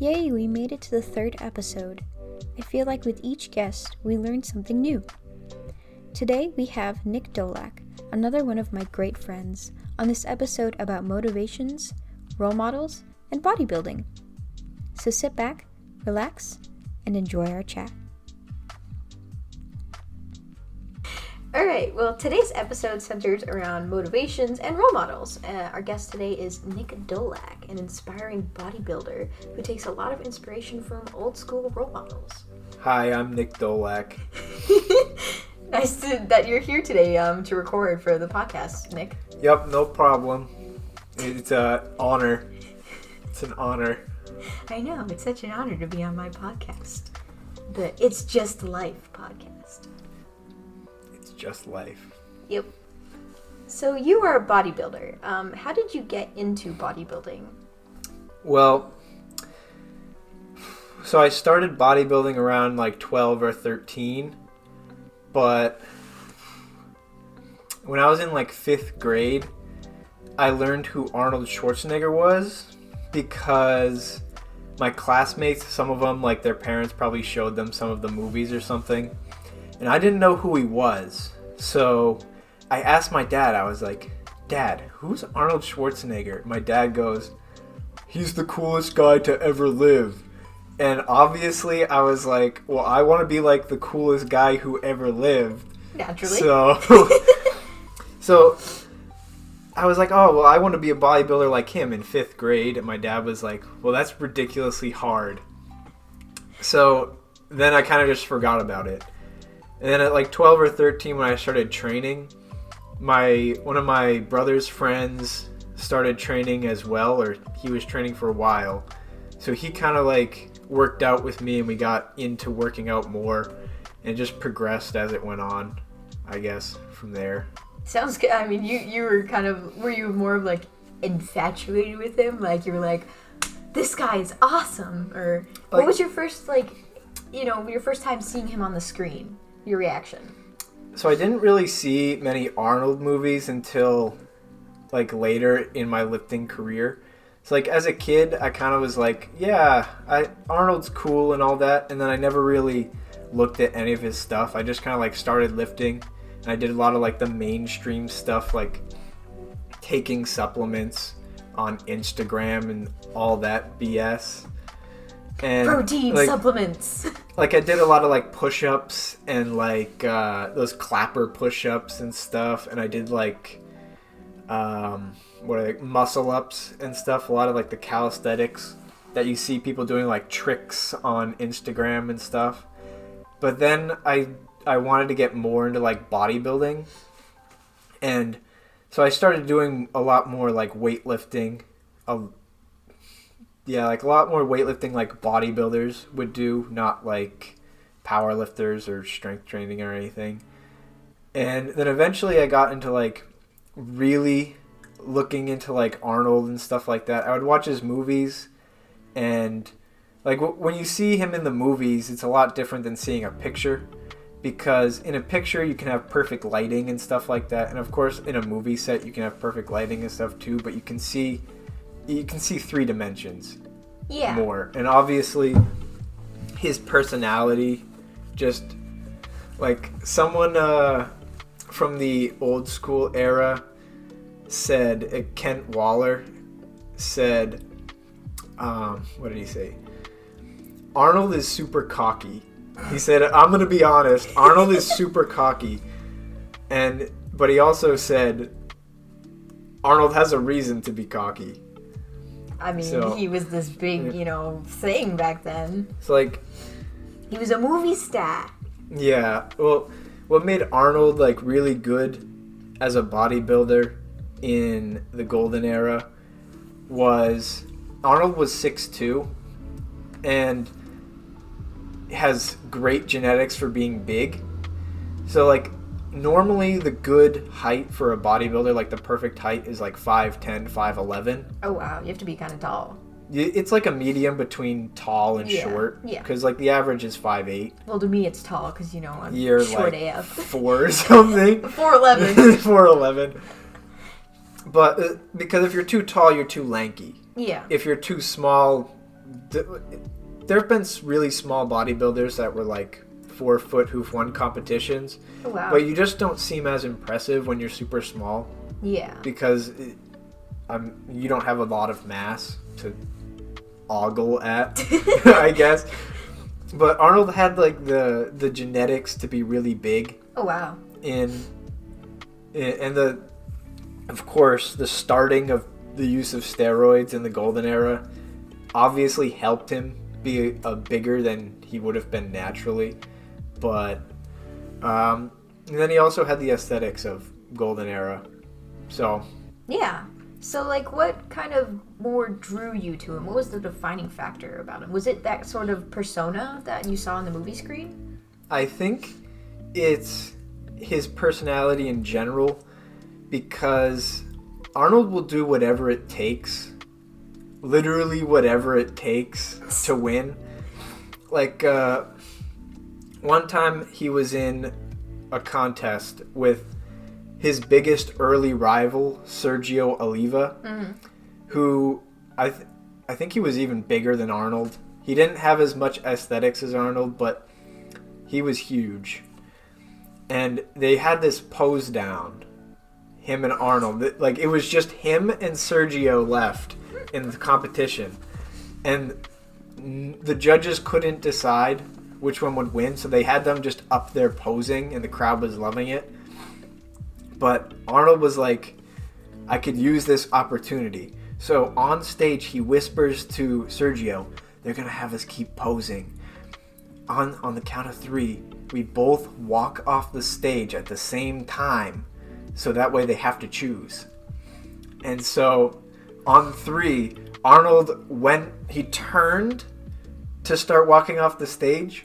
Yay, we made it to the third episode. I feel like with each guest, we learned something new. Today we have Nick Dolak, another one of my great friends, on this episode about motivations, role models, and bodybuilding. So sit back, relax, and enjoy our chat. Alright, well, today's episode centers around motivations and role models. Our guest today is Nick Dolak, an inspiring bodybuilder who takes a lot of inspiration from old school role models. Hi, I'm Nick Dolak. Nice that you're here today to record for the podcast, Nick. Yep, no problem. It's an honor. It's an honor. I know, it's such an honor to be on my podcast. The It's Just Life podcast. It's just life. Yep. So you are a bodybuilder. How did you get into bodybuilding? Well, so I started bodybuilding around like 12 or 13, but when I was in like 5th grade, I learned who Arnold Schwarzenegger was because my classmates, some of them, like their parents probably showed them some of the movies or something, and I didn't know who he was. So I asked my dad, I was like, "Dad, who's Arnold Schwarzenegger?" My dad goes, "He's the coolest guy to ever live." And obviously I was like, well, I want to be like the coolest guy who ever lived. Naturally. So I was like, oh, well, I want to be a bodybuilder like him in 5th grade. And my dad was like, well, that's ridiculously hard. So then I kind of just forgot about it. And then at like 12 or 13 when I started training, one of my brother's friends started training as well, or he was training for a while. So he kind of like worked out with me and we got into working out more and just progressed as it went on, I guess, from there. Sounds good. I mean, you were kind of, were you more of like infatuated with him? Like you were like, this guy is awesome? Or what was your first your first time seeing him on the screen? Your reaction? So I didn't really see many Arnold movies until like later in my lifting career. So like as a kid, I kind of was like, yeah, Arnold's cool and all that. And then I never really looked at any of his stuff. I just kind of like started lifting. And I did a lot of like the mainstream stuff, like taking supplements on Instagram and all that BS. And protein supplements. Like I did a lot of like push-ups and like those clapper push-ups and stuff. And I did like muscle ups and stuff. A lot of like the calisthenics that you see people doing, like tricks on Instagram and stuff. But then I wanted to get more into like bodybuilding, and so I started doing a lot more like weightlifting. Like a lot more weightlifting like bodybuilders would do, not like power lifters or strength training or anything. And then eventually I got into like really looking into like Arnold and stuff like that. I would watch his movies, and like when you see him in the movies, it's a lot different than seeing a picture, because in a picture you can have perfect lighting and stuff like that, and of course in a movie set you can have perfect lighting and stuff too, but you can see 3 dimensions more. And obviously his personality, just like someone from the old school era said, Kent Waller said, what did he say? Arnold is super cocky. He said, I'm going to be honest, Arnold is super cocky. But he also said, Arnold has a reason to be cocky. I mean, he was this big, thing back then. It's like, he was a movie star. Yeah. Well, what made Arnold like really good as a bodybuilder in the golden era was Arnold was 6'2" and has great genetics for being big. So like normally the good height for a bodybuilder, like the perfect height, is like 5'10", 5'11". Oh wow, you have to be kind of tall. It's like a medium between tall and short. Yeah. Because like the average is 5'8". Well, to me it's tall because I'm You're short like AF. 4 or something. 4'11". 4'11". But because if you're too tall, you're too lanky. Yeah. If you're too small, there have been really small bodybuilders that were like 4 foot who've won competitions. Oh, wow. But you just don't seem as impressive when you're super small. Yeah. Because you don't have a lot of mass to ogle at, I guess. But Arnold had like the genetics to be really big. Oh, wow. And of course, the starting of the use of steroids in the golden era obviously helped him be bigger than he would have been naturally. But and then he also had the aesthetics of golden era. So yeah. So, like, what kind of more drew you to him? What was the defining factor about him? Was it that sort of persona that you saw on the movie screen? I think it's his personality in general, because Arnold will do whatever it takes, literally whatever it takes to win. Like, one time he was in a contest with his biggest early rival, Sergio Oliva, who I think he was even bigger than Arnold. He didn't have as much aesthetics as Arnold, but he was huge. And they had this pose down, him and Arnold. Like, it was just him and Sergio left in the competition. And the judges couldn't decide which one would win, so they had them just up there posing, and the crowd was loving it. But Arnold was like, I could use this opportunity. So on stage, he whispers to Sergio, they're going to have us keep posing. On the count of 3, we both walk off the stage at the same time. So that way they have to choose. And so on 3, Arnold, when he turned to start walking off the stage,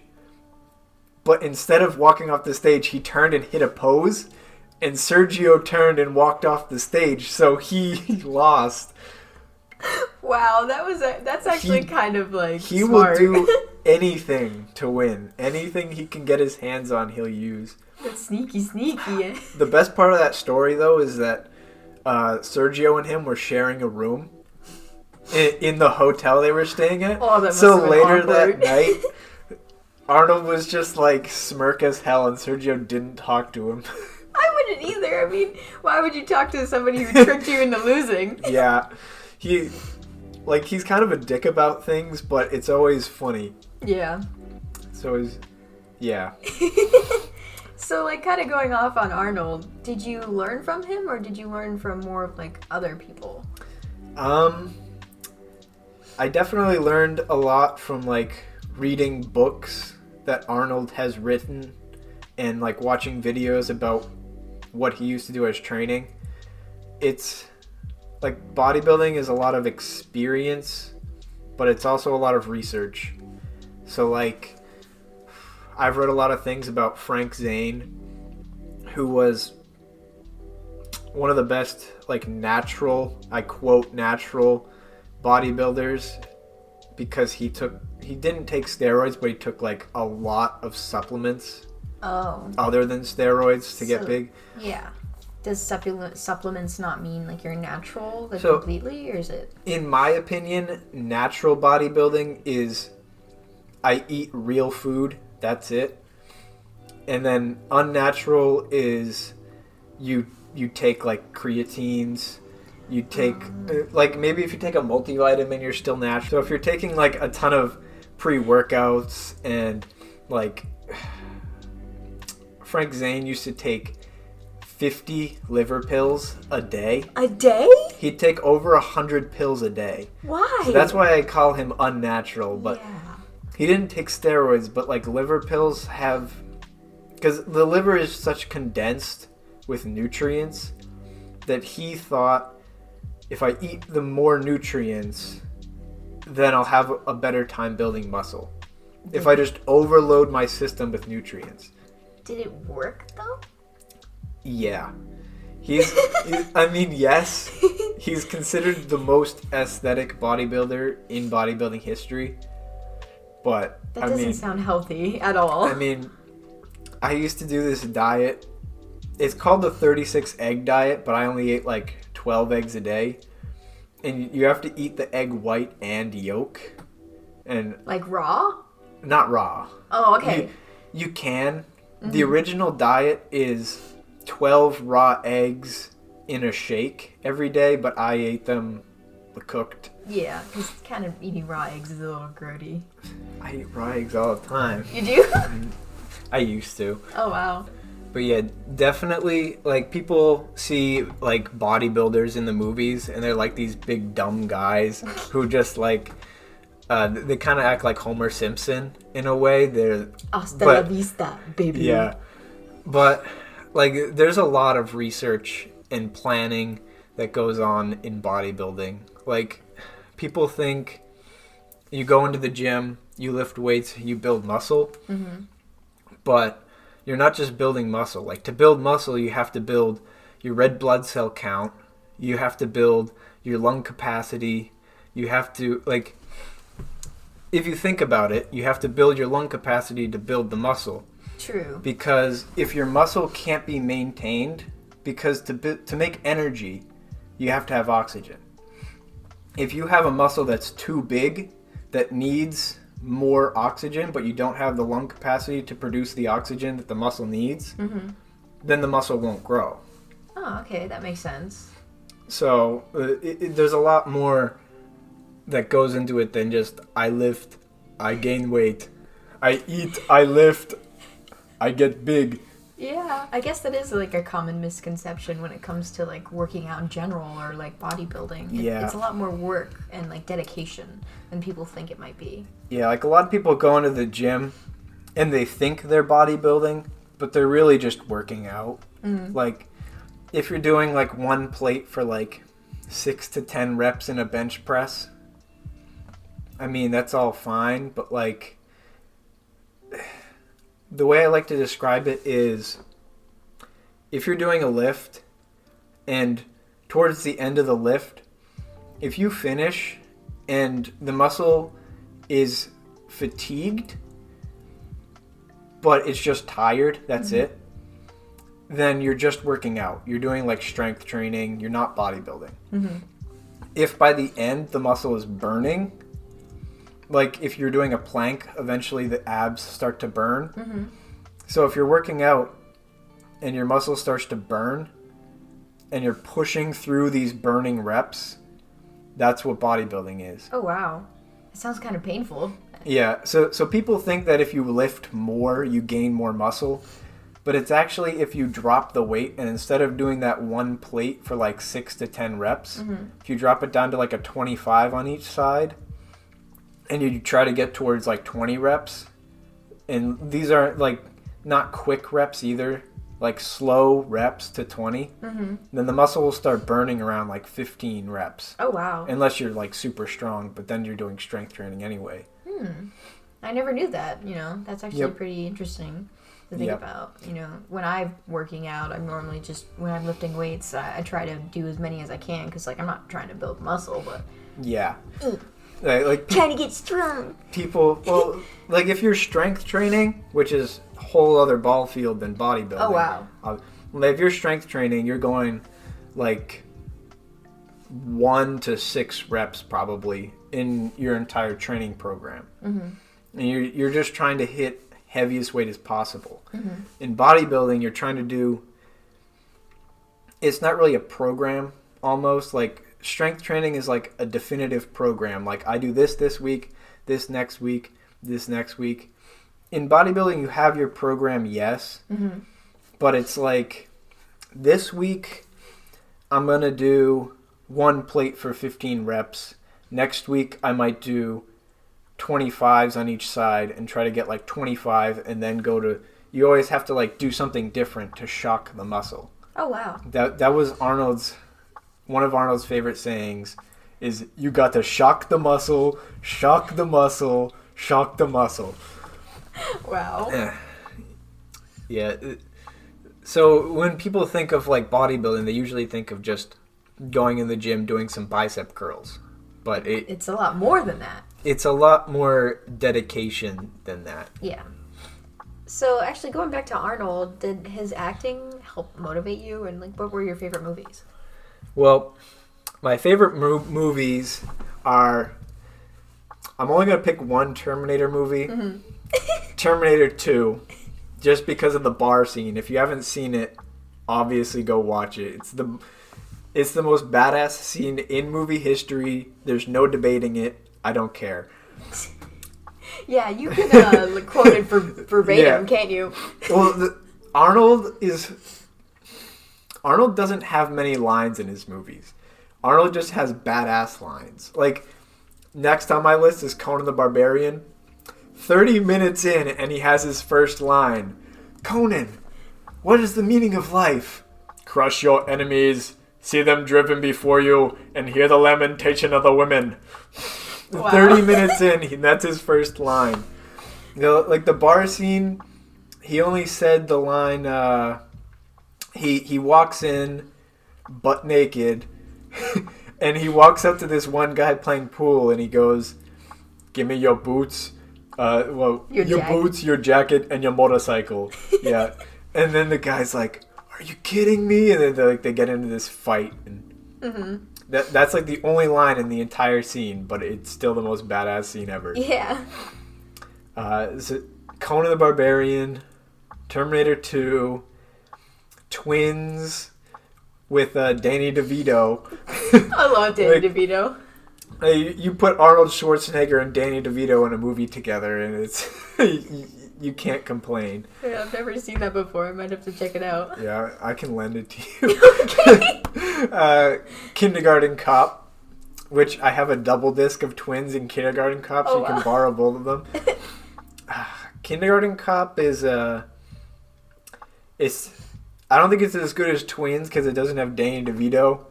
but instead of walking off the stage, he turned and hit a pose. And Sergio turned and walked off the stage, so he lost. Wow, that's actually kind of like he smart. will do anything to win. Anything he can get his hands on, he'll use. That's sneaky. The best part of that story, though, is that Sergio and him were sharing a room in the hotel they were staying at. Oh, that must so have been later awkward. that night, Arnold was just like smirk as hell, and Sergio didn't talk to him. I wouldn't either. I mean, why would you talk to somebody who tricked you into losing? Yeah. He's kind of a dick about things, but it's always funny. Yeah. It's always, yeah. So, like, kind of going off on Arnold, did you learn from him, or did you learn from more of, like, other people? I definitely learned a lot from, like, reading books that Arnold has written and, like, watching videos about what he used to do as training. It's like bodybuilding is a lot of experience, but it's also a lot of research. So like I've read a lot of things about Frank Zane, who was one of the best like natural, I quote, natural bodybuilders, because he didn't take steroids, but he took like a lot of supplements. Oh. Other than steroids to get big. Yeah. Does supplements not mean like you're natural completely, or is it? In my opinion, natural bodybuilding is I eat real food, that's it. And then unnatural is you take like creatines, you take like maybe if you take a multivitamin you're still natural. So if you're taking like a ton of pre-workouts and like Frank Zane used to take 50 liver pills a day. A day? He'd take over 100 pills a day. Why? So that's why I call him unnatural. But yeah. He didn't take steroids, but like liver pills have... Because the liver is such condensed with nutrients that he thought if I eat the more nutrients, then I'll have a better time building muscle. If I just overload my system with nutrients. Did it work though? Yeah. Yes. He's considered the most aesthetic bodybuilder in bodybuilding history. But that doesn't sound healthy at all. I mean, I used to do this diet. It's called the 36 egg diet, but I only ate like 12 eggs a day. And you have to eat the egg white and yolk. And like raw? Not raw. Oh, okay. You can. The original diet is 12 raw eggs in a shake every day, but I ate them cooked. Yeah, because kind of eating raw eggs is a little grody. I eat raw eggs all the time. You do? I used to. Oh, wow. But yeah, definitely, like, people see, like, bodybuilders in the movies, and they're, like, these big, dumb guys who just, like, they kind of act like Homer Simpson in a way. Hasta la vista, baby. Yeah. But, like, there's a lot of research and planning that goes on in bodybuilding. Like, people think you go into the gym, you lift weights, you build muscle. Mm-hmm. But you're not just building muscle. Like, to build muscle, you have to build your red blood cell count. You have to build your lung capacity. You have to, like, if you think about it, you have to build your lung capacity to build the muscle. True. Because if your muscle can't be maintained, because to make energy, you have to have oxygen. If you have a muscle that's too big, that needs more oxygen, but you don't have the lung capacity to produce the oxygen that the muscle needs, then the muscle won't grow. Oh, okay, that makes sense. So there's a lot more that goes into it than just I lift, I gain weight, I eat, I lift, I get big. Yeah, I guess that is like a common misconception when it comes to like working out in general or like bodybuilding. It's a lot more work and like dedication than people think it might be. Yeah, like a lot of people go into the gym and they think they're bodybuilding, but they're really just working out. Mm-hmm. Like if you're doing like one plate for like 6 to 10 reps in a bench press, I mean, that's all fine, but like the way I like to describe it is if you're doing a lift and towards the end of the lift, if you finish and the muscle is fatigued, but it's just tired, that's it, then you're just working out. You're doing like strength training. You're not bodybuilding. Mm-hmm. If by the end the muscle is burning, like if you're doing a plank, eventually the abs start to burn. Mm-hmm. So if you're working out and your muscle starts to burn and you're pushing through these burning reps, that's what bodybuilding is. Oh, wow. It sounds kind of painful. Yeah. So people think that if you lift more, you gain more muscle. But it's actually if you drop the weight and instead of doing that one plate for like 6 to 10 reps, if you drop it down to like a 25 on each side, and you try to get towards like 20 reps, and these are like not quick reps either, like slow reps to 20, then the muscle will start burning around like 15 reps. Oh, wow. Unless you're like super strong, but then you're doing strength training anyway. I never knew that, that's actually pretty interesting to think about. When I'm working out, I'm normally just, when I'm lifting weights, I try to do as many as I can because like I'm not trying to build muscle, but yeah. Like trying to get strong. People, well, like if you're strength training, which is a whole other ball field than bodybuilding. Oh, wow. If you're strength training, you're going like 1 to 6 reps probably in your entire training program. And you're just trying to hit heaviest weight as possible. In bodybuilding, you're trying to do, it's not really a program almost, like strength training is like a definitive program. Like I do this week, this next week, this next week. In bodybuilding, you have your program, yes, but it's like this week I'm going to do one plate for 15 reps. Next week I might do 25s on each side and try to get like 25 and then go to, you always have to like do something different to shock the muscle. Oh, wow. That was one of Arnold's favorite sayings is you got to shock the muscle, shock the muscle, shock the muscle. Wow. Yeah. So when people think of like bodybuilding, they usually think of just going in the gym doing some bicep curls. But it's a lot more than that. It's a lot more dedication than that. Yeah. So actually going back to Arnold, did his acting help motivate you, and like what were your favorite movies? Well, my favorite movies are I'm only going to pick one Terminator movie. Mm-hmm. Terminator 2. Just because of the bar scene. If you haven't seen it, obviously go watch it. It's the most badass scene in movie history. There's no debating it. I don't care. Yeah, you can quote it verbatim, can't you? Well, Arnold doesn't have many lines in his movies. Arnold just has badass lines. Like, next on my list is Conan the Barbarian. 30 minutes in, and he has his first line. Conan, what is the meaning of life? Crush your enemies, see them driven before you, and hear the lamentation of the women. Wow. 30 minutes in, that's his first line. Like the bar scene, he only said the line, he walks in butt naked, and he walks up to this one guy playing pool, and he goes, give me your boots, your boots, your jacket, and your motorcycle. Yeah. And then the guy's like, are you kidding me? And then they get into this fight, and that's like the only line in the entire scene, but it's still the most badass scene ever. Yeah. So Conan the Barbarian, Terminator 2, Twins with Danny DeVito. I love Danny DeVito. You put Arnold Schwarzenegger and Danny DeVito in a movie together, and it's you can't complain. Yeah, I've never seen that before. I might have to check it out. Yeah, I can lend it to you. Okay. Kindergarten Cop, which I have a double disc of Twins and Kindergarten Cop, so you can borrow both of them. Kindergarten Cop is I don't think it's as good as Twins because it doesn't have Danny DeVito.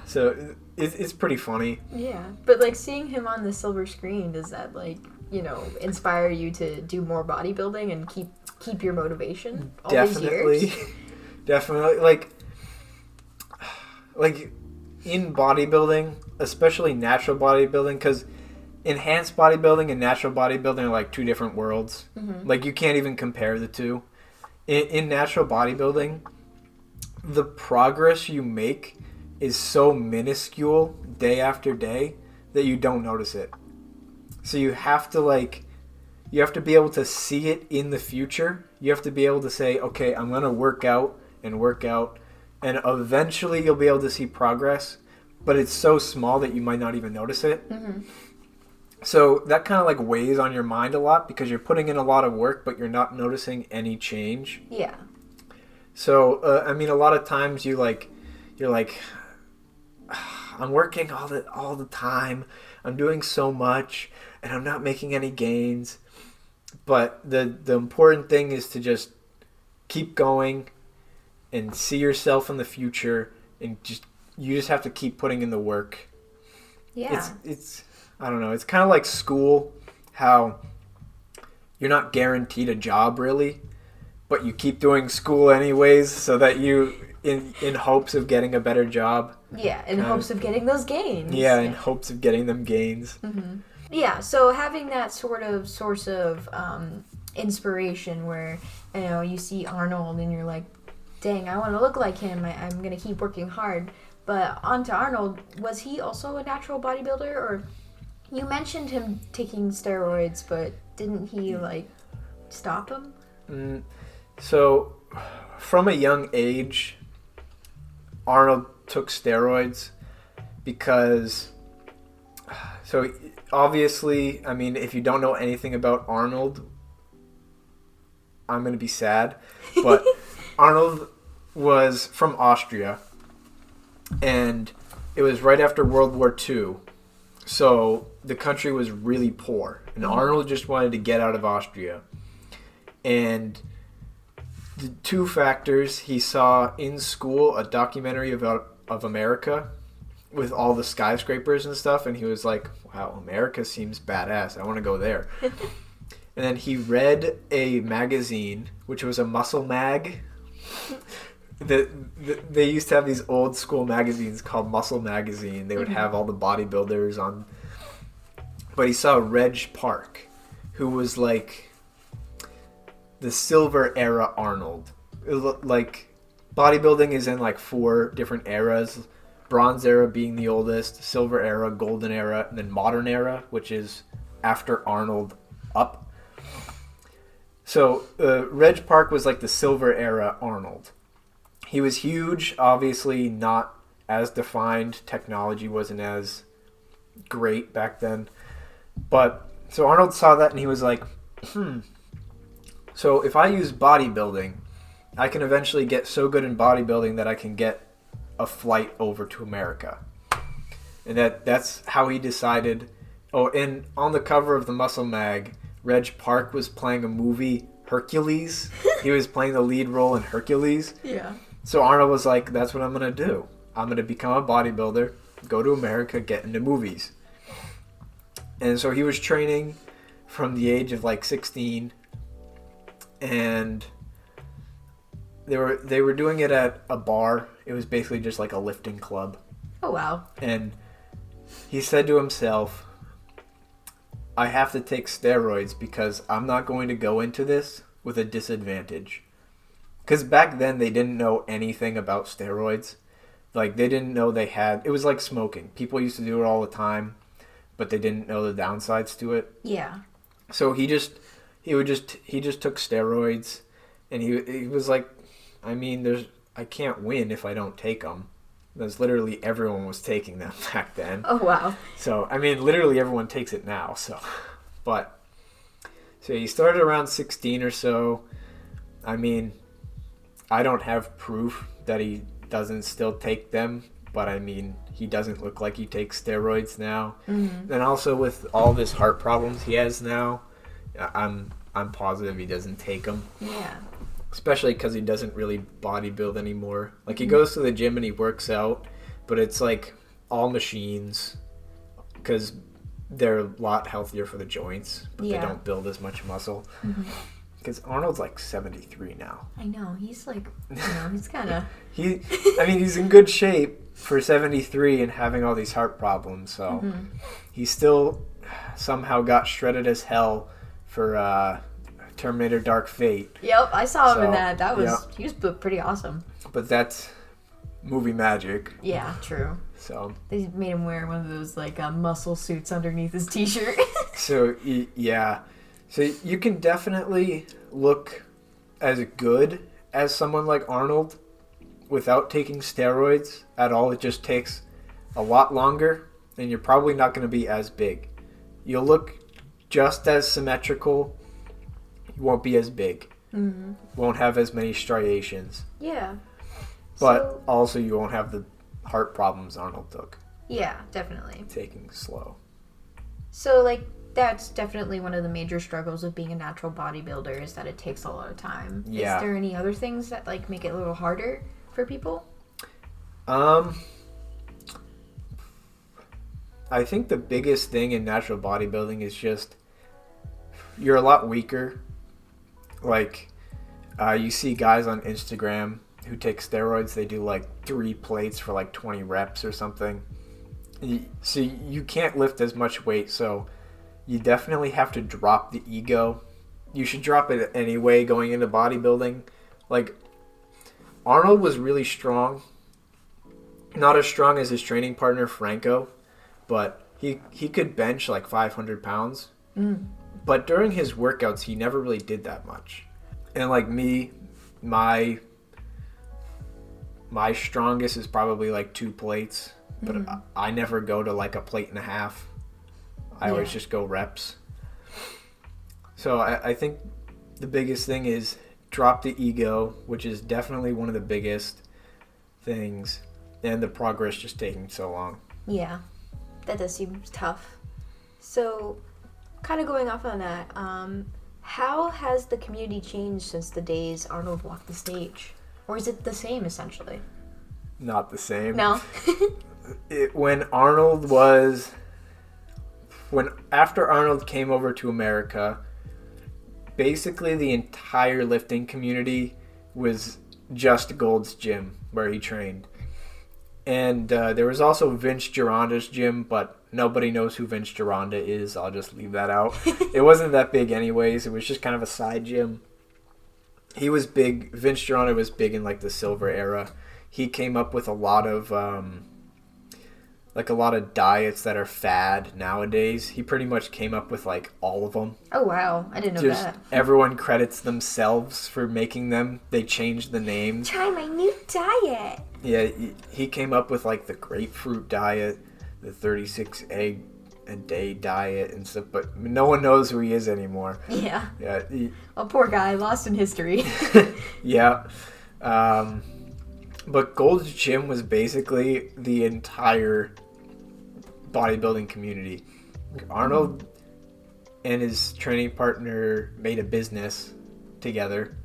So it's pretty funny. Yeah, but like seeing him on the silver screen, does that inspire you to do more bodybuilding and keep your motivation all these years? Definitely. Like in bodybuilding, especially natural bodybuilding, because enhanced bodybuilding and natural bodybuilding are like two different worlds. Mm-hmm. Like you can't even compare the two. In natural bodybuilding, the progress you make is so minuscule day after day that you don't notice it. So you have to be able to see it in the future. You have to be able to say, okay, I'm going to work out, and eventually you'll be able to see progress, but it's so small that you might not even notice it. Mm-hmm. So that kind of like weighs on your mind a lot because you're putting in a lot of work, but you're not noticing any change. Yeah. So, a lot of times you're like, I'm working all the time. I'm doing so much, and I'm not making any gains. But the important thing is to just keep going and see yourself in the future, and you just have to keep putting in the work. Yeah. It's I don't know. It's kind of like school, how you're not guaranteed a job really, but you keep doing school anyways, so that you in hopes of getting a better job. Yeah, in hopes of getting those gains. Yeah, in hopes of getting them gains. Mm-hmm. Yeah, so having that sort of source of inspiration where, you see Arnold and you're like, dang, I want to look like him. I'm going to keep working hard. But on to Arnold, was he also a natural bodybuilder? Or you mentioned him taking steroids, but didn't he, stop him? So, from a young age, Arnold took steroids because, so obviously, if you don't know anything about Arnold, I'm going to be sad, but Arnold was from Austria, and it was right after World War II, so the country was really poor, and Arnold just wanted to get out of Austria, and the two factors, he saw in school a documentary of America with all the skyscrapers and stuff, and he was like, wow, America seems badass. I want to go there. And then he read a magazine, which was a muscle mag. They used to have these old school magazines called Muscle Magazine. They would have all the bodybuilders on. But he saw Reg Park, who was like the silver era Arnold. Like bodybuilding is in like 4 different eras. Bronze era being the oldest, Silver era, Golden era, and then Modern era, which is after Arnold up. So Reg Park was like the Silver era Arnold. He was huge, obviously not as defined. Technology wasn't as great back then. But so Arnold saw that and he was like, so if I use bodybuilding, I can eventually get so good in bodybuilding that I can get a flight over to America. And that's how he decided. Oh, and on the cover of the Muscle Mag, Reg Park was playing a movie, Hercules. He was playing the lead role in Hercules. Yeah. So Arnold was like, that's what I'm going to do. I'm going to become a bodybuilder, go to America, get into movies. And so he was training from the age of like 16, and they were doing it at a bar. It was basically just like a lifting club. Oh, wow. And he said to himself, I have to take steroids because I'm not going to go into this with a disadvantage. Because back then they didn't know anything about steroids. Like, they didn't know they had... It was like smoking. People used to do it all the time, but they didn't know the downsides to it. Yeah. So he just took steroids, and he was like, I mean, I can't win if I don't take them. Because literally everyone was taking them back then. Oh, wow. So, I mean, literally everyone takes it now. So he started around 16 or so. I mean, I don't have proof that he doesn't still take them, but I mean, he doesn't look like he takes steroids now. Mm-hmm. And also with all this heart problems he has now, I'm positive he doesn't take them. Yeah. Especially because he doesn't really bodybuild anymore. Like, he goes to the gym and he works out, but it's like all machines because they're a lot healthier for the joints, but they don't build as much muscle. Because Arnold's like 73 now. I know. He's like, he's kind of... he's in good shape for 73 and having all these heart problems, so he still somehow got shredded as hell for... Terminator Dark Fate. Yep, I saw him in that. He was pretty awesome. But that's movie magic. Yeah, true. So they made him wear one of those like muscle suits underneath his t-shirt. So yeah. So you can definitely look as good as someone like Arnold without taking steroids at all. It just takes a lot longer, and you're probably not going to be as big. You'll look just as symmetrical. You won't be as big. Mm-hmm. Won't have as many striations. Yeah. But also you won't have the heart problems Arnold took. Yeah, definitely. Taking slow. So, like, that's definitely one of the major struggles of being a natural bodybuilder is that it takes a lot of time. Yeah. Is there any other things that, like, make it a little harder for people? I think the biggest thing in natural bodybuilding is just you're a lot weaker. Like, you see guys on Instagram who take steroids. They do, like, 3 plates for, like, 20 reps or something. So you can't lift as much weight, so you definitely have to drop the ego. You should drop it anyway going into bodybuilding. Like, Arnold was really strong. Not as strong as his training partner, Franco, but he could bench, like, 500 pounds. But during his workouts, he never really did that much. And like me, my strongest is probably like 2 plates. But I never go to like a plate and a half. I always just go reps. So I think the biggest thing is drop the ego, which is definitely one of the biggest things. And the progress just taking so long. Yeah, that does seem tough. So... kind of going off on that, how has the community changed since the days Arnold walked the stage? Or is it the same, essentially? Not the same. No? After Arnold came over to America, basically the entire lifting community was just Gold's gym, where he trained. And there was also Vince Gironda's gym, but nobody knows who Vince Gironda is. I'll just leave that out. It wasn't that big anyways. It was just kind of a side gym. He was big. Vince Gironda was big in like the Silver era. He came up with a lot of like a lot of diets that are fad nowadays. He pretty much came up with like all of them. Oh wow, I didn't know that. Everyone credits themselves for making them. They changed the names. Try my new diet. Yeah, he came up with like the grapefruit diet, the 36 egg a day diet and stuff, but no one knows who he is anymore. Yeah. Yeah. Oh, poor guy, lost in history. Yeah. But Gold's Gym was basically the entire bodybuilding community. Arnold and his training partner made a business together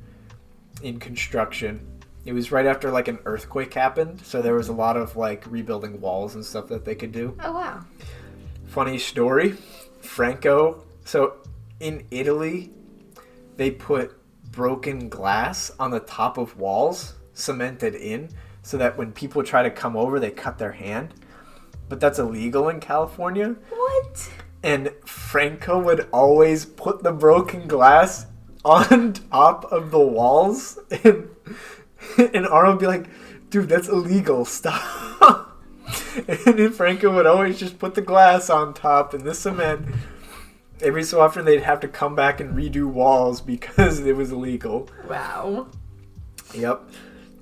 in construction. It was right after like an earthquake happened, so there was a lot of like rebuilding walls and stuff that they could do. Oh wow. Funny story, Franco. So in Italy, they put broken glass on the top of walls, cemented in, so that when people try to come over, they cut their hand. But that's illegal in California. What? And Franco would always put the broken glass on top of the walls, and Arnold would be like, dude, that's illegal, stop. And then Franco would always just put the glass on top and the cement. Every so often they'd have to come back and redo walls because it was illegal. Wow. Yep.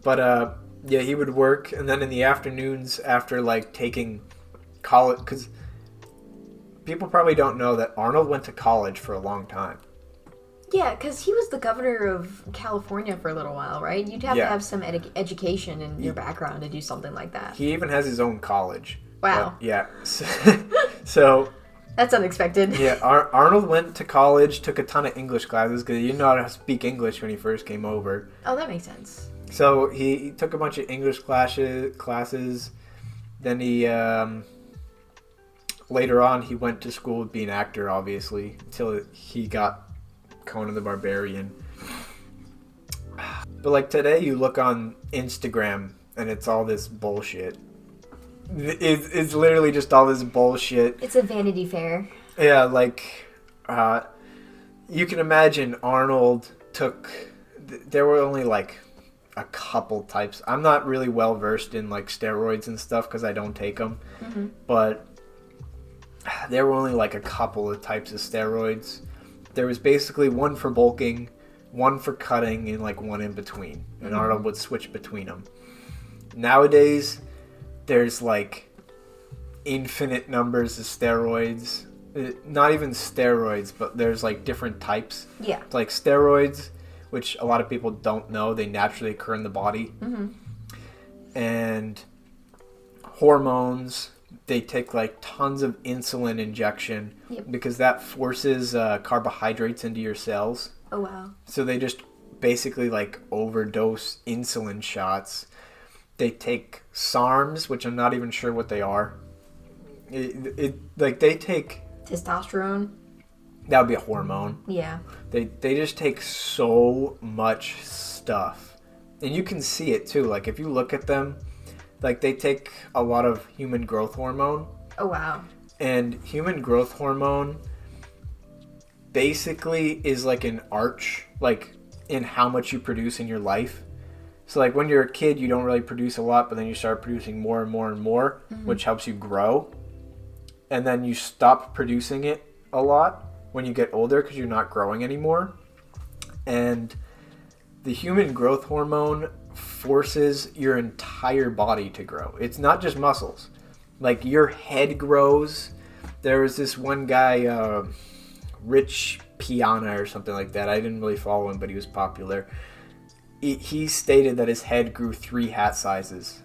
But yeah, he would work, and then in the afternoons after like taking college, because people probably don't know that Arnold went to college for a long time. Yeah, because he was the governor of California for a little while, right? You'd have to have some education in your background to do something like that. He even has his own college. Wow. But, yeah. So that's unexpected. Yeah, Arnold went to college, took a ton of English classes because he didn't know how to speak English when he first came over. Oh, that makes sense. So he took a bunch of English classes. Then he later on he went to school to be an actor, obviously, until he got Conan the Barbarian. But like today, you look on Instagram and it's all this bullshit. It's literally just all this bullshit. It's a Vanity Fair. Yeah, like you can imagine Arnold took. There were only like a couple types. I'm not really well versed in like steroids and stuff because I don't take them. Mm-hmm. But there were only like a couple of types of steroids. There was basically one for bulking, one for cutting, and like one in between. And Arnold would switch between them. Nowadays, there's like infinite numbers of steroids. Not even steroids, but there's like different types. Yeah. Like steroids, which a lot of people don't know, they naturally occur in the body. Mm-hmm. And hormones, they take like tons of insulin injection because that forces carbohydrates into your cells. Oh, wow. So they just basically like overdose insulin shots. They take SARMs, which I'm not even sure what they are. Like they take testosterone. That would be a hormone. Yeah. They just take so much stuff. And you can see it too. Like if you look at them, like they take a lot of human growth hormone. Oh, wow. And human growth hormone basically is like an arch, like in how much you produce in your life. So like when you're a kid, you don't really produce a lot, but then you start producing more and more and more, which helps you grow. And then you stop producing it a lot when you get older because you're not growing anymore. And the human growth hormone forces your entire body to grow. It's not just muscles. Like your head grows. There was this one guy, Rich Piana or something like that. I didn't really follow him, but he was popular. He stated that his head grew 3 hat sizes.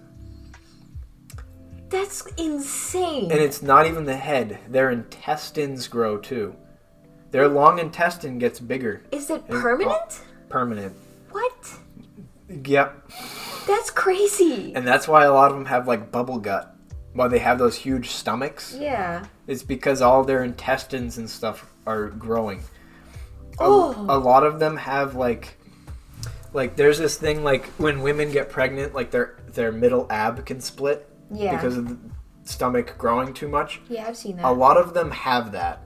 That's insane. And it's not even the head. Their intestines grow too. Their long intestine gets bigger. Is it permanent? Permanent. What? Yep. That's crazy. And that's why a lot of them have like bubble gut. Why they have those huge stomachs. Yeah. It's because all their intestines and stuff are growing. Oh. A lot of them have like there's this thing like when women get pregnant, like their middle ab can split. Yeah. Because of the stomach growing too much. Yeah, I've seen that. A lot of them have that.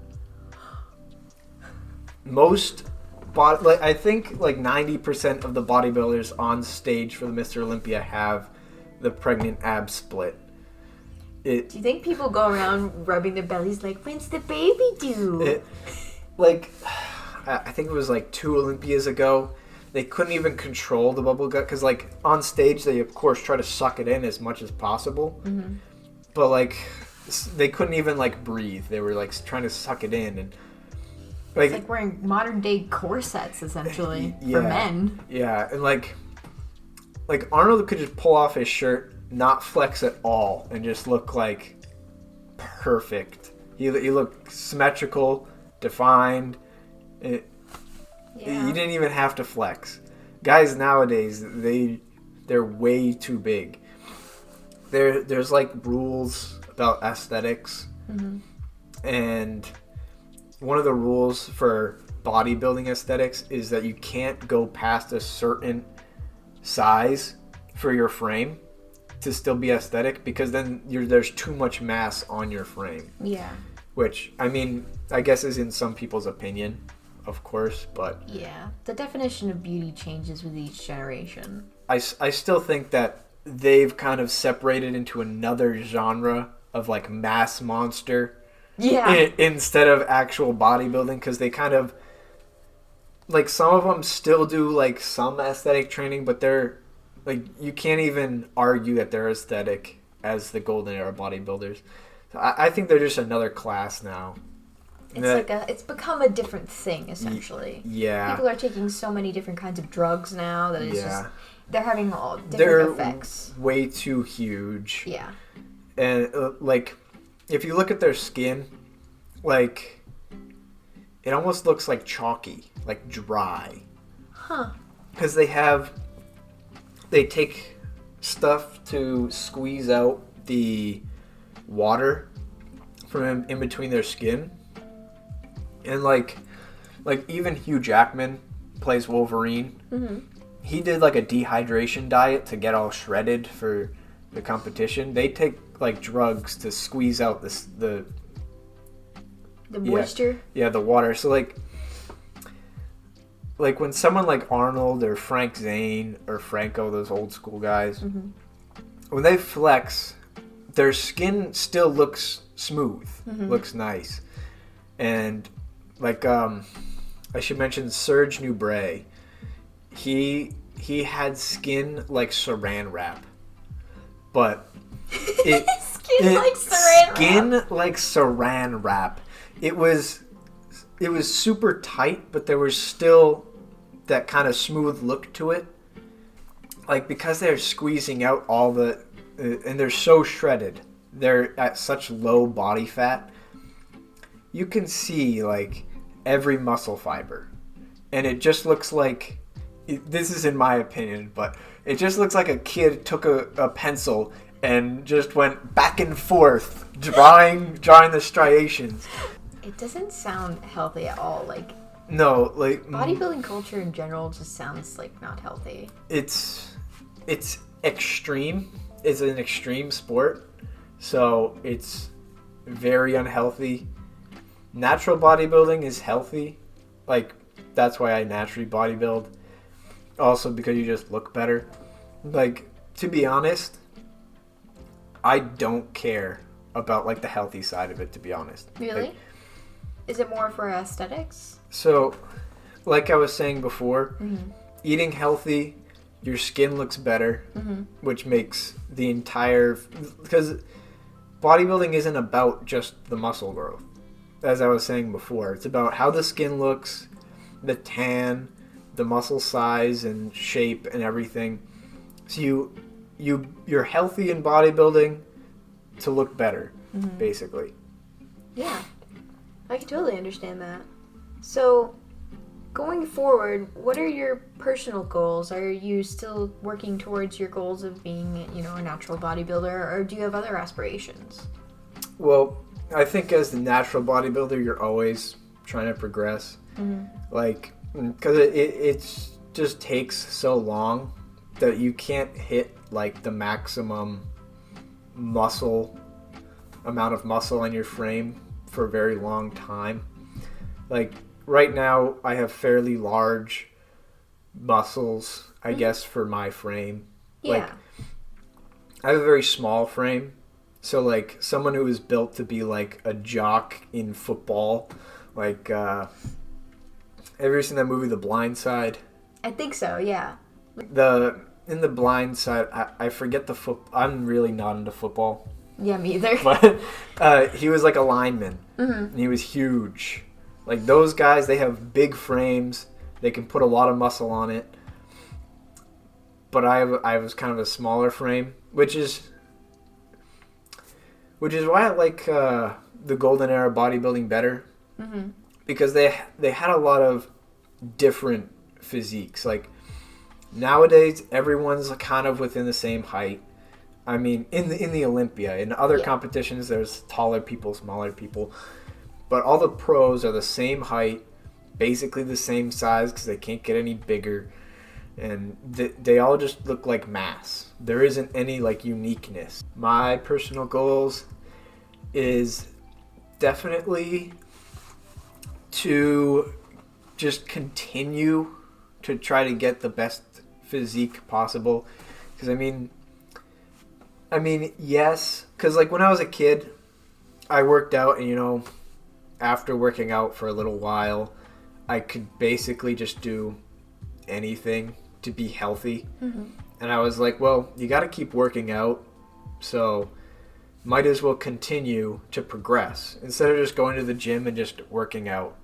I think like 90% of the bodybuilders on stage for the Mr. Olympia have the pregnant ab split. Do you think people go around rubbing their bellies like, when's the baby due? I think it was like 2 Olympias ago. They couldn't even control the bubble gut because, like, on stage, they, of course, try to suck it in as much as possible. Mm-hmm. But, like, they couldn't even, like, breathe. They were, like, trying to suck it in. And it's like wearing modern-day corsets, essentially, for men. Yeah, and, like Arnold could just pull off his shirt, not flex at all, and just look, like, perfect. He looked symmetrical, defined. You didn't even have to flex. Guys nowadays, they're way too big. There's like rules about aesthetics, mm-hmm. and one of the rules for bodybuilding aesthetics is that you can't go past a certain size for your frame to still be aesthetic, because then there's too much mass on your frame. Yeah. Which, I mean, I guess is in some people's opinion, of course, but... Yeah. The definition of beauty changes with each generation. I still think that they've kind of separated into another genre of, like, mass monster. Yeah. Instead of actual bodybuilding, because they kind of... Like, some of them still do, like, some aesthetic training, but they're... Like, you can't even argue that they're aesthetic as the golden era bodybuilders. So I think they're just another class now. It's become a different thing, essentially. Yeah. People are taking so many different kinds of drugs now that it's just... They're having all different effects. They're way too huge. Yeah. And, like, if you look at their skin, like, it almost looks like chalky, like dry. Huh. Because they take stuff to squeeze out the water from in between their skin. And, like even Hugh Jackman plays Wolverine. Mm-hmm. He did, like, a dehydration diet to get all shredded for the competition. They take, like, drugs to squeeze out the moisture? Yeah, the water. So, like when someone like Arnold or Frank Zane or Franco, those old school guys, mm-hmm. when they flex, their skin still looks smooth, mm-hmm. looks nice. And, like, I should mention Serge Nubret. He had skin like saran wrap, but skin like saran wrap. It was super tight, but there was still that kind of smooth look to it. Like, because they're squeezing out all the, and they're so shredded, they're at such low body fat. You can see, like, every muscle fiber, and it just looks like. This is in my opinion, but it just looks like a kid took a pencil and just went back and forth, drawing the striations. It doesn't sound healthy at all. Like, no, like, bodybuilding culture in general just sounds like not healthy. It's extreme. It's an extreme sport, so it's very unhealthy. Natural bodybuilding is healthy. Like, that's why I naturally bodybuild. Also because you just look better. Like, to be honest, I don't care about, like, the healthy side of it, to be honest. Really? Like, is it more for aesthetics? So, like I was saying before, mm-hmm. eating healthy, your skin looks better, mm-hmm. which makes the entire... Because bodybuilding isn't about just the muscle growth, as I was saying before. It's about how the skin looks, the tan, the muscle size and shape and everything. So you're healthy in bodybuilding to look better, mm-hmm. basically. Yeah, I can totally understand that. So, going forward, what are your personal goals? Are you still working towards your goals of being, a natural bodybuilder, or do you have other aspirations? Well, I think as the natural bodybuilder, you're always trying to progress. Mm-hmm. Like, because it just takes so long that you can't hit, like, the maximum amount of muscle on your frame for a very long time. Like, right now I have fairly large muscles, I guess, for my frame. Yeah. Like, I have a very small frame, So, like, someone who is built to be, like, a jock in football. Like, have you ever seen that movie, The Blind Side? I think so, yeah. In The Blind Side, I forget I'm really not into football. Yeah, me either. But he was, like, a lineman. Mm-hmm. And he was huge. Like, those guys, they have big frames. They can put a lot of muscle on it. But I was kind of a smaller frame, which is why I like the golden era bodybuilding better. Mm-hmm. Because they had a lot of different physiques. Like, nowadays, everyone's kind of within the same height. I mean, in the Olympia. In other competitions, there's taller people, smaller people. But all the pros are the same height, basically the same size because they can't get any bigger. And they all just look like mass. There isn't any, like, uniqueness. My personal goals is definitely to just continue to try to get the best physique possible. Because, I mean, yes. Because, like, when I was a kid, I worked out, and, you know, after working out for a little while, I could basically just do anything to be healthy. Mm-hmm. And I was like, well, you got to keep working out, so might as well continue to progress instead of just going to the gym and just working out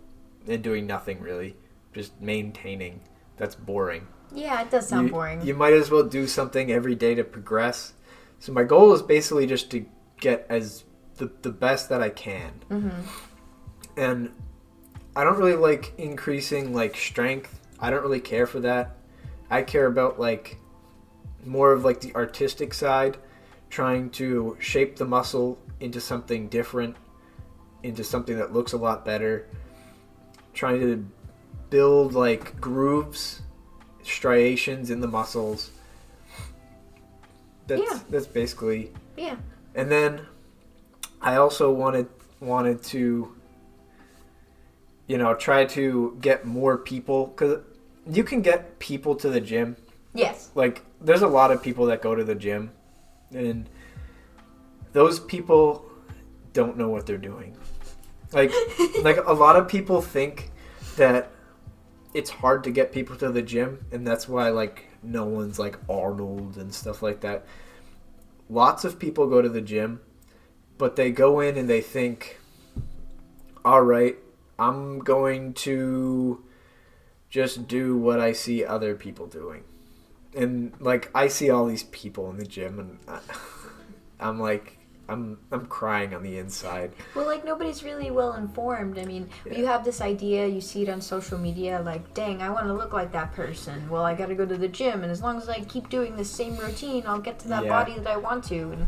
and doing nothing really, just maintaining. That's boring. Yeah, it does sound boring. You might as well do something every day to progress. So my goal is basically just to get as the best that I can. Mm-hmm. And I don't really like increasing, like, strength. I don't really care for that. I care about, like, more of, like, the artistic side, trying to shape the muscle into something different, into something that looks a lot better, trying to build, like, grooves, striations in the muscles. That's basically. Yeah. And then I also wanted to, you know, try to get more people, because you can get people to the gym. Yes. Like, there's a lot of people that go to the gym, and those people don't know what they're doing. Like a lot of people think that it's hard to get people to the gym, and that's why, like, no one's like Arnold and stuff like that. Lots of people go to the gym, but they go in and they think, all right, I'm going to just do what I see other people doing. And, like, I see all these people in the gym, and I'm like, I'm crying on the inside. Well, like, nobody's really well informed. I mean, you have this idea, you see it on social media, like, dang, I want to look like that person. Well, I got to go to the gym, and as long as I keep doing the same routine, I'll get to that body that I want to. And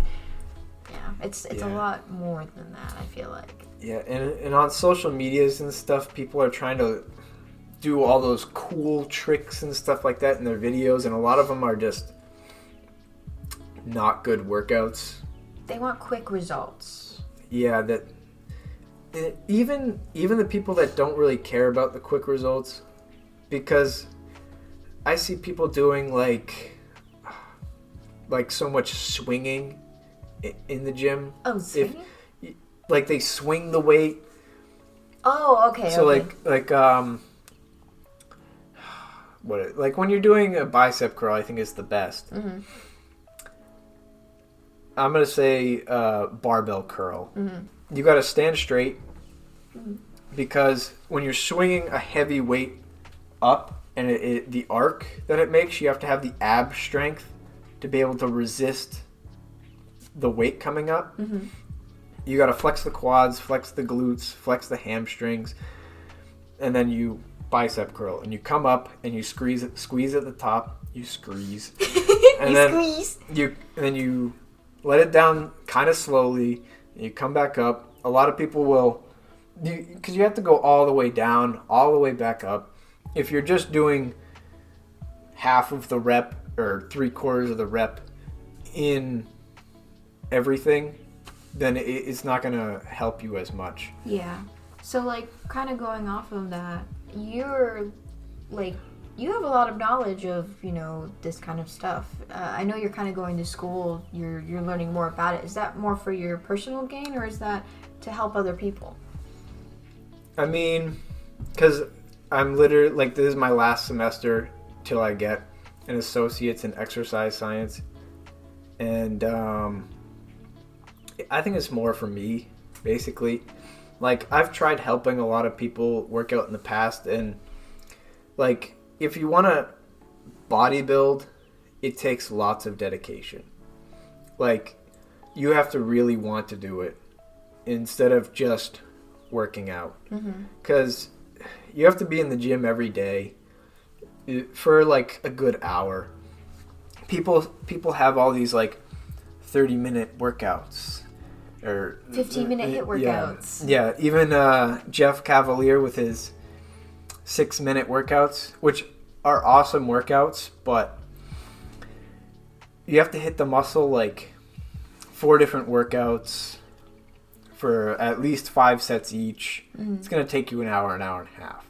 it's a lot more than that, I feel like. Yeah, and on social medias and stuff, people are trying to do all those cool tricks and stuff like that in their videos, and a lot of them are just not good workouts. They want quick results. Yeah, even the people that don't really care about the quick results, because I see people doing like so much swinging in the gym. Oh, swinging? Like, they swing the weight. Oh, okay. So okay. like when you're doing a bicep curl, I think is the best. Mm-hmm. I'm going to say barbell curl. Mm-hmm. You got to stand straight, because when you're swinging a heavy weight up and the arc that it makes, you have to have the ab strength to be able to resist the weight coming up. Mm-hmm. You got to flex the quads, flex the glutes, flex the hamstrings, and then you bicep curl, and you come up and you squeeze at the top. You squeeze. And then you let it down kind of slowly, and you come back up. A lot of people will, because you have to go all the way down, all the way back up. If you're just doing half of the rep or 3/4 of the rep in everything, then it's not going to help you as much. Yeah. So, like, kind of going off of that, you're, like, you have a lot of knowledge of, this kind of stuff. I know you're kind of going to school, you're learning more about it. Is that more for your personal gain, or is that to help other people? I mean, because I'm literally, like, this is my last semester till I get an associate's in exercise science. And I think it's more for me, basically. Like, I've tried helping a lot of people work out in the past, and, like, if you want to bodybuild, it takes lots of dedication. Like, you have to really want to do it instead of just working out. Because you have to be in the gym every day for, like, a good hour. People have all these, like, 30-minute workouts. Or 15-minute hit workouts. Yeah, even Jeff Cavalier with his 6-minute workouts, which are awesome workouts, but you have to hit the muscle like 4 different workouts for at least 5 sets each. It's going to take you an hour and a half.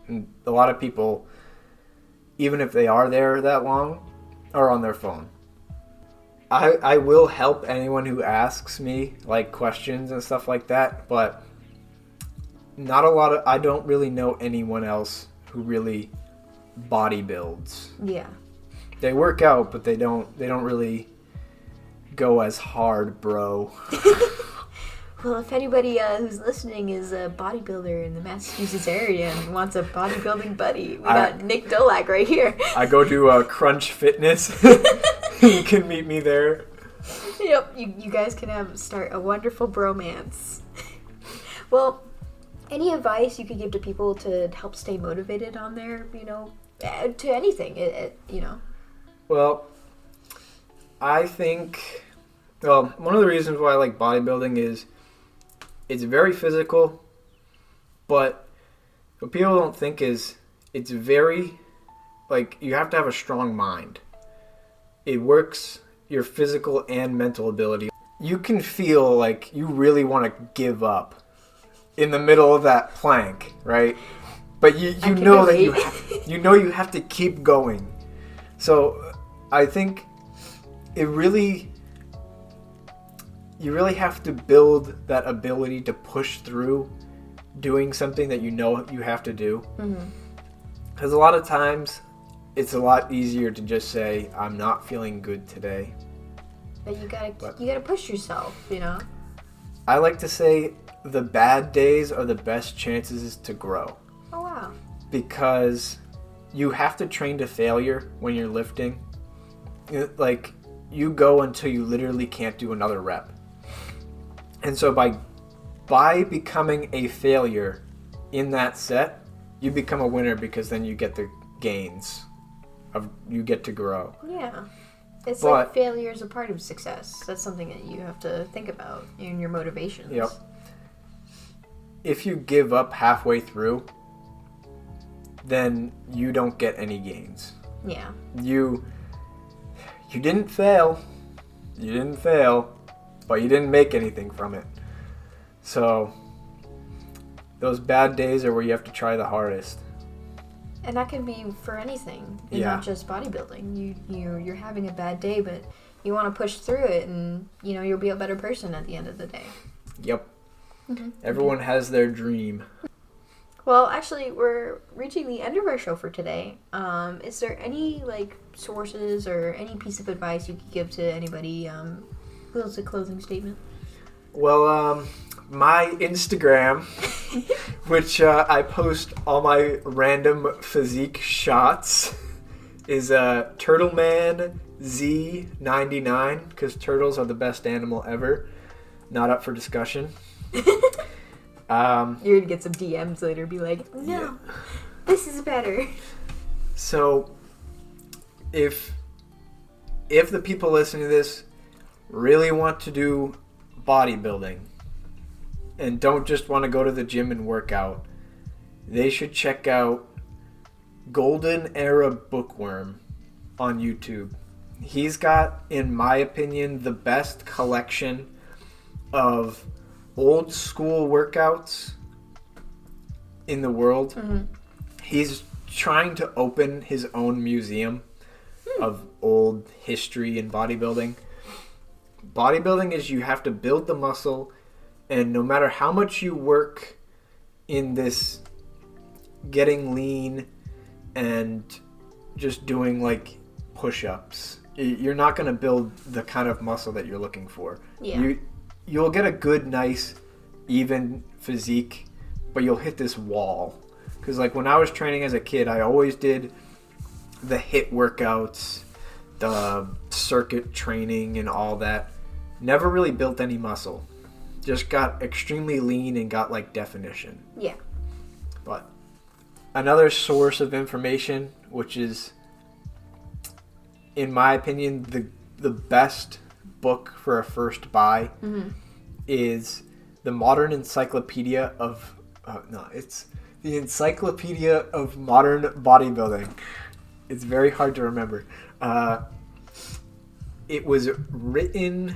And a lot of people, even if they are there that long, are on their phone. I will help anyone who asks me, like, questions and stuff like that, but I don't really know anyone else who really bodybuilds. Yeah. They work out, but they don't really go as hard, bro. Well, if anybody who's listening is a bodybuilder in the Massachusetts area and wants a bodybuilding buddy, we got Nick Dolak right here. I go to Crunch Fitness. You can meet me there. Yep, you guys can start a wonderful bromance. Well, any advice you could give to people to help stay motivated on their, to anything, Well, I think, one of the reasons why I like bodybuilding is it's very physical, but what people don't think is it's very, like, you have to have a strong mind. It works your physical and mental ability. You can feel like you really want to give up in the middle of that plank, right? But you know that you have to keep going. So I think you really have to build that ability to push through doing something that you know you have to do. Because a lot of times it's a lot easier to just say, I'm not feeling good today. But you gotta push yourself, I like to say the bad days are the best chances to grow. Oh, wow. Because you have to train to failure when you're lifting. Like, you go until you literally can't do another rep. And so by becoming a failure in that set, you become a winner, because then you get the gains. You get to grow. Yeah. It's like failure is a part of success. That's something that you have to think about in your motivations. Yep. If you give up halfway through, then you don't get any gains. Yeah. You didn't fail. You didn't fail, but you didn't make anything from it. So those bad days are where you have to try the hardest. And that can be for anything, not just bodybuilding. You're having a bad day, but you want to push through it, and you'll be a better person at the end of the day. Yep. Everyone has their dream. Well, actually, we're reaching the end of our show for today. Is there any sources or any piece of advice you could give to anybody? What's a closing statement? Well, my Instagram, which I post all my random physique shots, is Turtleman Z99, because turtles are the best animal ever. Not up for discussion. You're gonna get some DMs later, be like, no, this is better. So, if the people listening to this really want to do bodybuilding and don't just want to go to the gym and work out, they should check out Golden Era Bookworm on YouTube. He's got, in my opinion, the best collection of old school workouts in the world. He's trying to open his own museum of old history in bodybuilding. Bodybuilding is you have to build the muscle, and no matter how much you work in this getting lean and just doing like push-ups, you're not going to build the kind of muscle that you're looking for. Yeah. You'll get a good, nice, even physique, but you'll hit this wall. Because like when I was training as a kid, I always did the HIIT workouts, the circuit training and all that. Never really built any muscle. Just got extremely lean and got like definition. Yeah. But another source of information, which is, in my opinion, the best book for a first buy, is the Modern Encyclopedia of... it's the Encyclopedia of Modern Bodybuilding. It's very hard to remember. It was written...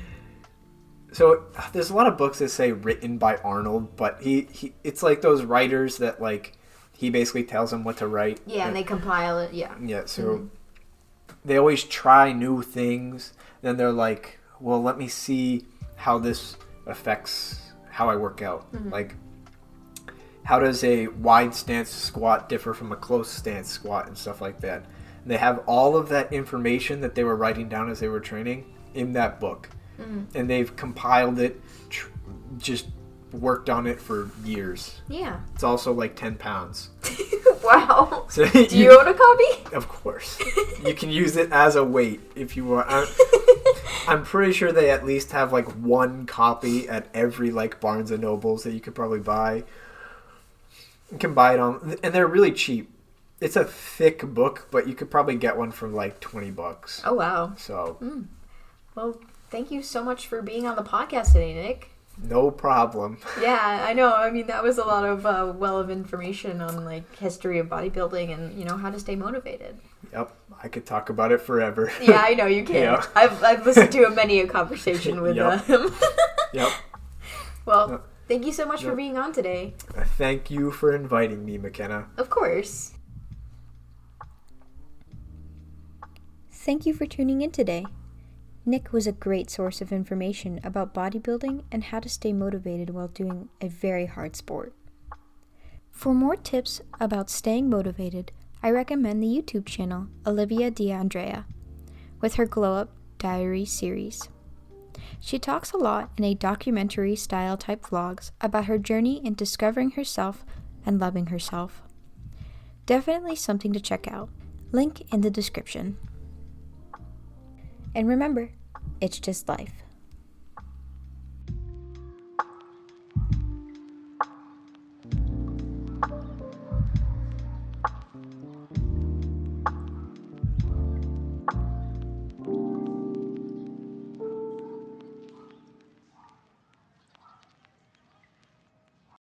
So there's a lot of books that say written by Arnold, but he it's like those writers that like he basically tells them what to write. Yeah, and they compile it. Yeah. Yeah, so they always try new things. Then they're like, well, let me see how this affects how I work out. Like, how does a wide stance squat differ from a close stance squat and stuff like that. And they have all of that information that they were writing down as they were training in that book. And they've compiled it, just worked on it for years. Yeah. It's also like 10 pounds. Wow. So do you own a copy? Of course. You can use it as a weight if you want. I'm pretty sure they at least have like one copy at every like Barnes and Nobles that you could probably buy. You can buy it on, and they're really cheap. It's a thick book, but you could probably get one for like $20. Oh, wow. So. Well, thank you so much for being on the podcast today, Nick. No problem. Yeah, I know. I mean, that was a lot of well of information on like history of bodybuilding and, you know, how to stay motivated. Yep, I could talk about it forever. Yeah, I know you can. Yeah. I've listened to many a conversation with him. Yep. Well, thank you so much for being on today. Thank you for inviting me, McKenna. Of course. Thank you for tuning in today. Nick was a great source of information about bodybuilding and how to stay motivated while doing a very hard sport. For more tips about staying motivated, I recommend the YouTube channel Olivia D'Andrea with her Glow Up Diary series. She talks a lot in a documentary style type vlogs about her journey in discovering herself and loving herself. Definitely something to check out. Link in the description. And remember, it's just life.